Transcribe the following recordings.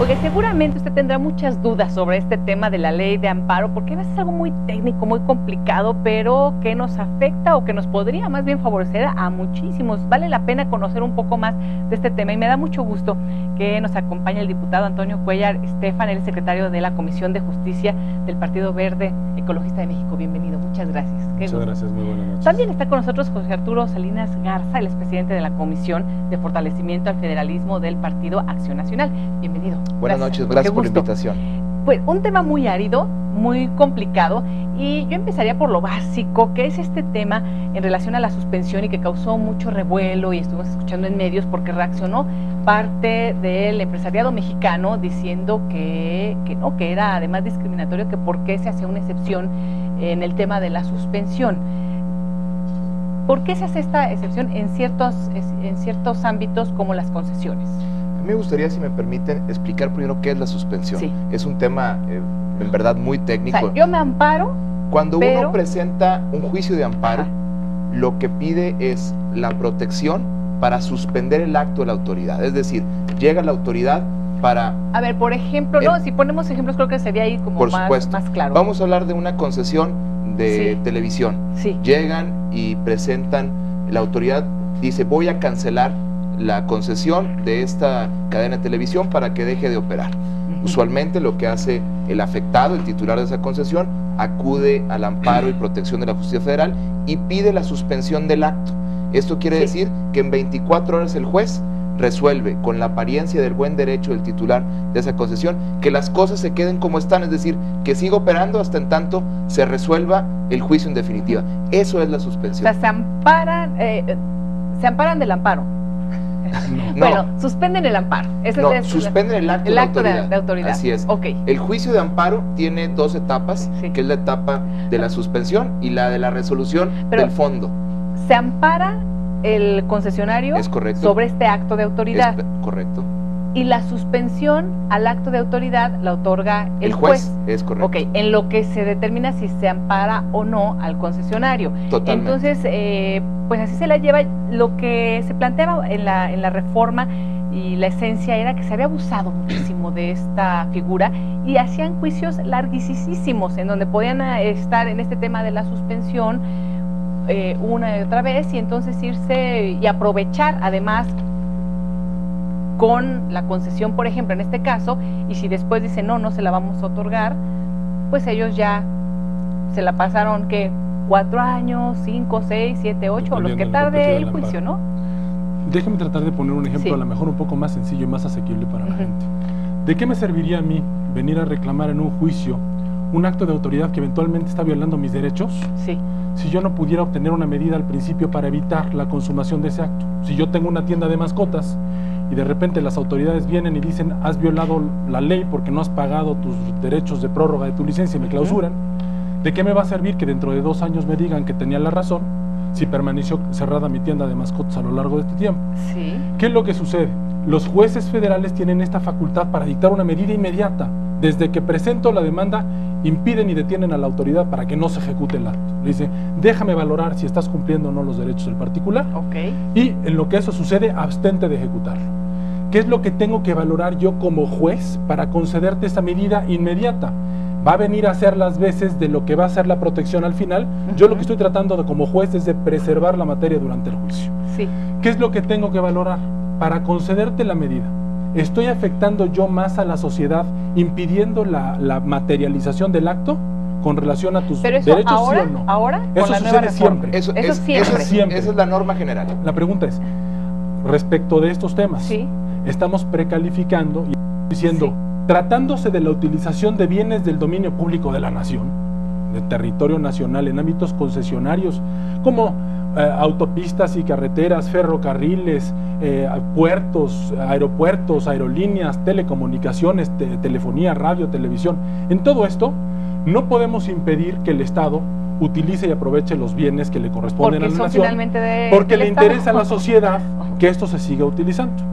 Porque seguramente usted tendrá muchas dudas sobre este tema de la ley de amparo, porque a veces es algo muy técnico, muy complicado, pero que nos afecta o que nos podría más bien favorecer a muchísimos. Vale la pena conocer un poco más de este tema y me da mucho gusto que nos acompañe el diputado Antonio Cuellar Estefan, el secretario de la Comisión de Justicia del Partido Verde Ecologista de México. Bienvenido, muchas gracias. Muchas gracias, muy buenas noches. También está con nosotros José Arturo Salinas Garza, el expresidente de la Comisión de Fortalecimiento al Federalismo del Partido Acción Nacional. Bienvenido. Buenas noches, gracias por la invitación. Pues un tema muy árido, muy complicado, y yo empezaría por lo básico, que es este tema en relación a la suspensión y que causó mucho revuelo y estuvimos escuchando en medios porque reaccionó parte del empresariado mexicano diciendo que no, que era además discriminatorio, que por qué se hacía una excepción en el tema de la suspensión. ¿Por qué se hace esta excepción en ciertos ámbitos como las concesiones? Me gustaría, si me permiten, explicar primero qué es la suspensión. Sí. Es un tema, en verdad, muy técnico. O sea, yo me amparo. Cuando uno presenta un juicio de amparo, lo que pide es la protección para suspender el acto de la autoridad. Es decir, llega la autoridad para... A ver, por ejemplo, no, si ponemos ejemplos creo que sería ahí como más claro. Vamos a hablar de una concesión de televisión. Sí. Llegan y presentan, la autoridad dice, voy a cancelar la concesión de esta cadena de televisión para que deje de operar. Usualmente lo que hace el afectado, el titular de esa concesión, acude al amparo y protección de la justicia federal y pide la suspensión del acto. Esto quiere decir que en 24 horas el juez resuelve con la apariencia del buen derecho del titular de esa concesión que las cosas se queden como están, es decir, que siga operando hasta en tanto se resuelva el juicio en definitiva. Eso es la suspensión. O sea, se amparan del amparo. No. Bueno, suspenden el amparo. Suspenden el acto de autoridad. Así es. Okay. El juicio de amparo tiene dos etapas, que es la etapa de la suspensión y la de la resolución del fondo. Se ampara el concesionario sobre este acto de autoridad. Correcto. Y la suspensión al acto de autoridad la otorga el juez. Es correcto. Ok, en lo que se determina si se ampara o no al concesionario. Totalmente. Entonces, pues así se la lleva. Lo que se planteaba en la reforma y la esencia era que se había abusado muchísimo de esta figura y hacían juicios larguísimos en donde podían estar en este tema de la suspensión una y otra vez y entonces irse y aprovechar además con la concesión, por ejemplo, en este caso, y si después dicen no se la vamos a otorgar, pues ellos ya se la pasaron, ¿qué? 4 años, 5, 6, 7, 8, los que tarde el juicio, ¿no? Déjeme tratar de poner un ejemplo a lo mejor un poco más sencillo y más asequible para la gente. ¿De qué me serviría a mí venir a reclamar en un juicio un acto de autoridad que eventualmente está violando mis derechos? Sí. Si yo no pudiera obtener una medida al principio para evitar la consumación de ese acto. Si yo tengo una tienda de mascotas y de repente las autoridades vienen y dicen has violado la ley porque no has pagado tus derechos de prórroga de tu licencia y me clausuran, ¿de qué me va a servir que dentro de 2 años me digan que tenía la razón si permaneció cerrada mi tienda de mascotas a lo largo de este tiempo? Sí. ¿Qué es lo que sucede? Los jueces federales tienen esta facultad para dictar una medida inmediata. Desde que presento la demanda, impiden y detienen a la autoridad para que no se ejecute el acto. Le dice, déjame valorar si estás cumpliendo o no los derechos del particular. Y en lo que eso sucede, abstente de ejecutarlo. ¿Qué es lo que tengo que valorar yo como juez para concederte esa medida inmediata? Va a venir a hacer las veces de lo que va a ser la protección al final. Yo lo que estoy tratando de como juez es de preservar la materia durante el juicio. Sí. ¿Qué es lo que tengo que valorar? Para concederte la medida, ¿estoy afectando yo más a la sociedad impidiendo la materialización del acto con relación a tus derechos, ahora, sí o no? Ahora, eso sucede siempre. Eso siempre. Esa es la norma general. La pregunta es, respecto de estos temas, estamos precalificando y diciendo, tratándose de la utilización de bienes del dominio público de la nación, del territorio nacional en ámbitos concesionarios, como autopistas y carreteras, ferrocarriles, puertos, aeropuertos, aerolíneas, telecomunicaciones, telefonía, radio, televisión. En todo esto, no podemos impedir que el Estado utilice y aproveche los bienes que le corresponden a la nación, porque le interesa a la sociedad que esto se siga utilizando.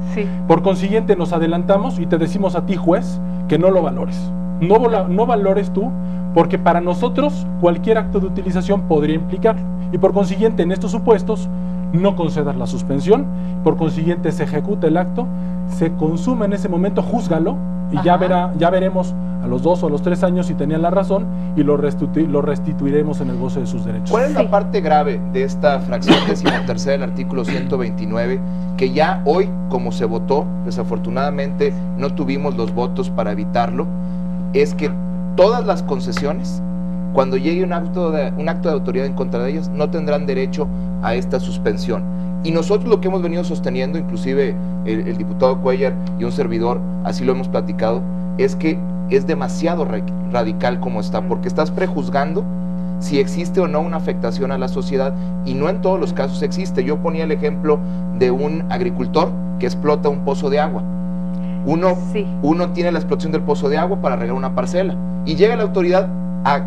Por consiguiente, nos adelantamos y te decimos a ti, juez, que no lo valores. No valores tú, porque para nosotros cualquier acto de utilización podría implicarlo. Y por consiguiente, en estos supuestos, no concedas la suspensión, por consiguiente se ejecuta el acto, se consume en ese momento, júzgalo y ya veremos a los 2 o a los 3 años si tenían la razón y lo restituiremos en el goce de sus derechos. ¿Cuál es la parte grave de esta fracción 13ª del artículo 129, que ya hoy, como se votó, desafortunadamente no tuvimos los votos para evitarlo? Es que todas las concesiones, cuando llegue un acto de autoridad en contra de ellas, no tendrán derecho a esta suspensión. Y nosotros lo que hemos venido sosteniendo, inclusive el diputado Cuellar y un servidor, así lo hemos platicado, es que es demasiado radical como está, porque estás prejuzgando si existe o no una afectación a la sociedad, y no en todos los casos existe. Yo ponía el ejemplo de un agricultor que explota un pozo de agua. Uno tiene la explotación del pozo de agua para regar una parcela, y llega la autoridad a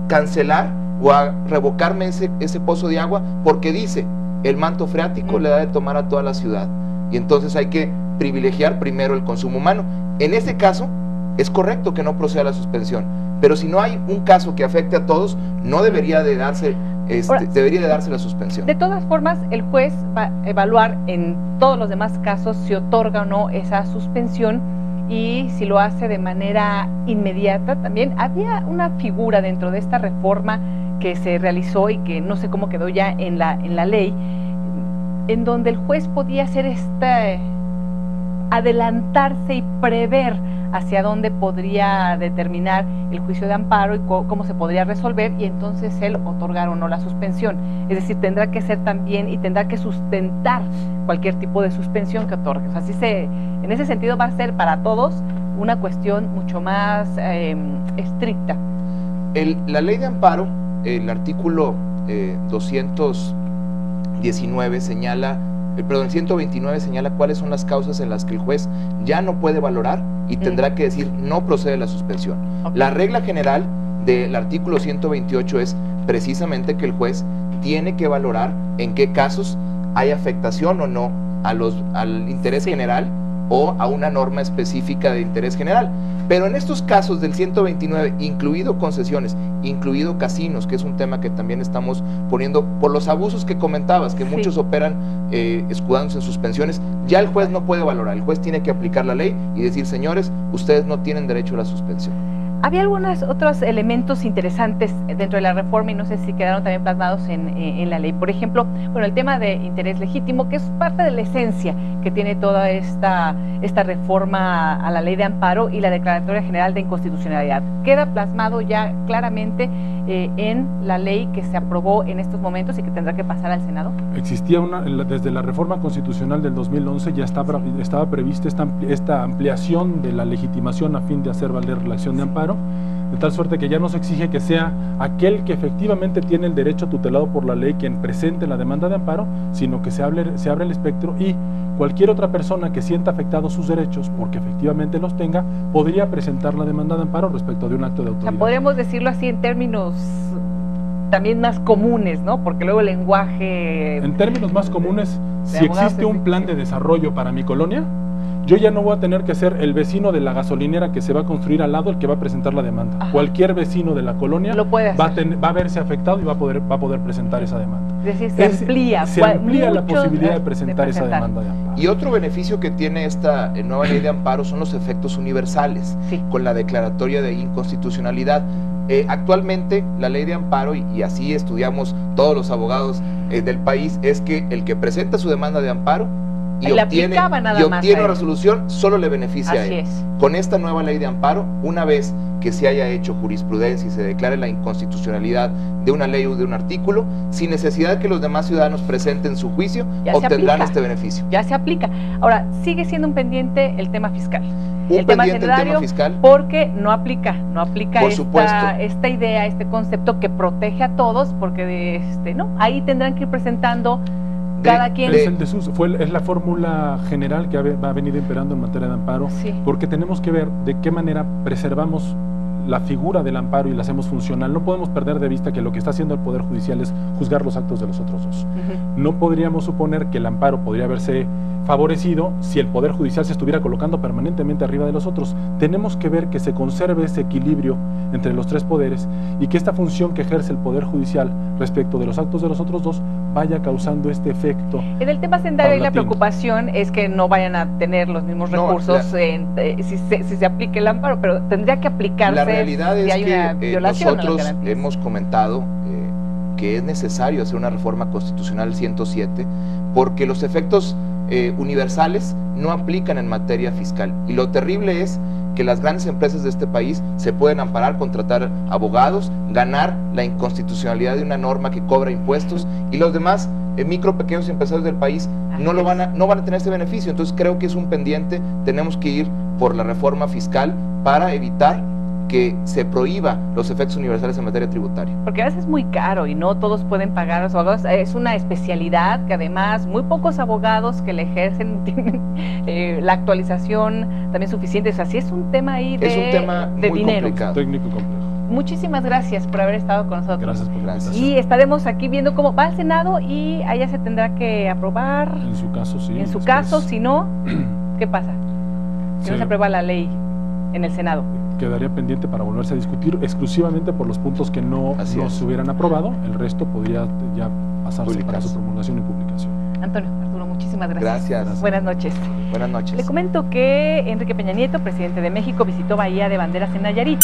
cancelar o a revocarme ese pozo de agua porque dice, el manto freático le da de tomar a toda la ciudad, y entonces hay que privilegiar primero el consumo humano. En ese caso es correcto que no proceda la suspensión, pero si no hay un caso que afecte a todos, no debería de darse debería de darse la suspensión. De todas formas, el juez va a evaluar en todos los demás casos si otorga o no esa suspensión, y si lo hace de manera inmediata. También había una figura dentro de esta reforma que se realizó y que no sé cómo quedó ya en la ley, en donde el juez podía hacer adelantarse y prever hacia dónde podría determinar el juicio de amparo y cómo se podría resolver, y entonces él otorgar o no la suspensión. Es decir, tendrá que ser también, y tendrá que sustentar cualquier tipo de suspensión que otorgue. O sea, en ese sentido va a ser para todos una cuestión mucho más estricta. La ley de amparo, el artículo 219 señala, el 129 señala cuáles son las causas en las que el juez ya no puede valorar y tendrá que decir no procede la suspensión. La regla general del artículo 128 es precisamente que el juez tiene que valorar en qué casos hay afectación o no al interés general o a una norma específica de interés general. Pero en estos casos del 129, incluido concesiones, incluido casinos, que es un tema que también estamos poniendo por los abusos que comentabas, que muchos operan escudándose en suspensiones, ya el juez no puede valorar, el juez tiene que aplicar la ley y decir, señores, ustedes no tienen derecho a la suspensión. Había algunos otros elementos interesantes dentro de la reforma, y no sé si quedaron también plasmados en la ley. Por ejemplo, bueno, el tema de interés legítimo, que es parte de la esencia que tiene toda esta reforma a la ley de amparo y la declaratoria general de inconstitucionalidad. Queda plasmado ya claramente en la ley que se aprobó en estos momentos y que tendrá que pasar al Senado. Existía desde la reforma constitucional del 2011 ya estaba prevista esta ampliación de la legitimación a fin de hacer valer la acción de amparo, de tal suerte que ya no se exige que sea aquel que efectivamente tiene el derecho tutelado por la ley quien presente la demanda de amparo, sino que se abre el espectro, y cualquier otra persona que sienta afectados sus derechos, porque efectivamente los tenga, podría presentar la demanda de amparo respecto de un acto de autoridad. O sea, podríamos decirlo así en términos también más comunes, ¿no? Porque luego el lenguaje... En términos más comunes, si existe un plan de desarrollo para mi colonia, yo ya no voy a tener que ser el vecino de la gasolinera que se va a construir al lado el que va a presentar la demanda. Ajá. Cualquier vecino de la colonia va a verse afectado y va a poder presentar esa demanda. Es decir, se amplía la posibilidad de presentar esa demanda de amparo. Y otro beneficio que tiene esta nueva ley de amparo son los efectos universales, con la declaratoria de inconstitucionalidad. Actualmente la ley de amparo, y así estudiamos todos los abogados del país, es que el que presenta su demanda de amparo y obtiene una resolución, solo le beneficia a él. Con esta nueva ley de amparo, una vez que se haya hecho jurisprudencia y se declare la inconstitucionalidad de una ley o de un artículo, sin necesidad de que los demás ciudadanos presenten su juicio, obtendrán este beneficio. Ya se aplica. Ahora, sigue siendo un pendiente el tema fiscal. El tema fiscal, porque no aplica esta idea, este concepto que protege a todos, porque ahí tendrán que ir presentando cada quien. Es la fórmula general que va a venir imperando en materia de amparo, porque tenemos que ver de qué manera preservamos la figura del amparo y la hacemos funcional. No podemos perder de vista que lo que está haciendo el Poder Judicial es juzgar los actos de los otros dos. No podríamos suponer que el amparo podría haberse favorecido si el Poder Judicial se estuviera colocando permanentemente arriba de los otros. Tenemos que ver que se conserve ese equilibrio entre los tres poderes y que esta función que ejerce el Poder Judicial respecto de los actos de los otros dos vaya causando este efecto. En el tema hacendario la preocupación es que no vayan a tener los mismos recursos si se aplique el amparo, pero tendría que aplicarse. La realidad si es hay una que violación nosotros hemos comentado que es necesario hacer una reforma constitucional 107 porque los efectos universales no aplican en materia fiscal, y lo terrible es que las grandes empresas de este país se pueden amparar, contratar abogados, ganar la inconstitucionalidad de una norma que cobra impuestos, y los demás micro, pequeños empresarios del país no van a tener ese beneficio. Entonces creo que es un pendiente, tenemos que ir por la reforma fiscal para evitar que se prohíba los efectos universales en materia tributaria. Porque a veces es muy caro y no todos pueden pagar a los abogados. Es una especialidad que además muy pocos abogados que le ejercen tienen la actualización también suficiente. O sea, sí es un tema ahí de dinero. Complicado. Técnico y complejo. Muchísimas gracias por haber estado con nosotros. Gracias por la invitación. Y estaremos aquí viendo cómo va al Senado y allá se tendrá que aprobar. En su caso, sí. En su caso, si no, ¿qué pasa? Si no se aprueba la ley en el Senado. Quedaría pendiente para volverse a discutir exclusivamente por los puntos que no se hubieran aprobado. El resto podría ya pasarse para su promulgación y publicación. Antonio, Arturo, muchísimas gracias. Gracias. Buenas noches. Buenas noches. Le comento que Enrique Peña Nieto, presidente de México, visitó Bahía de Banderas en Nayarit.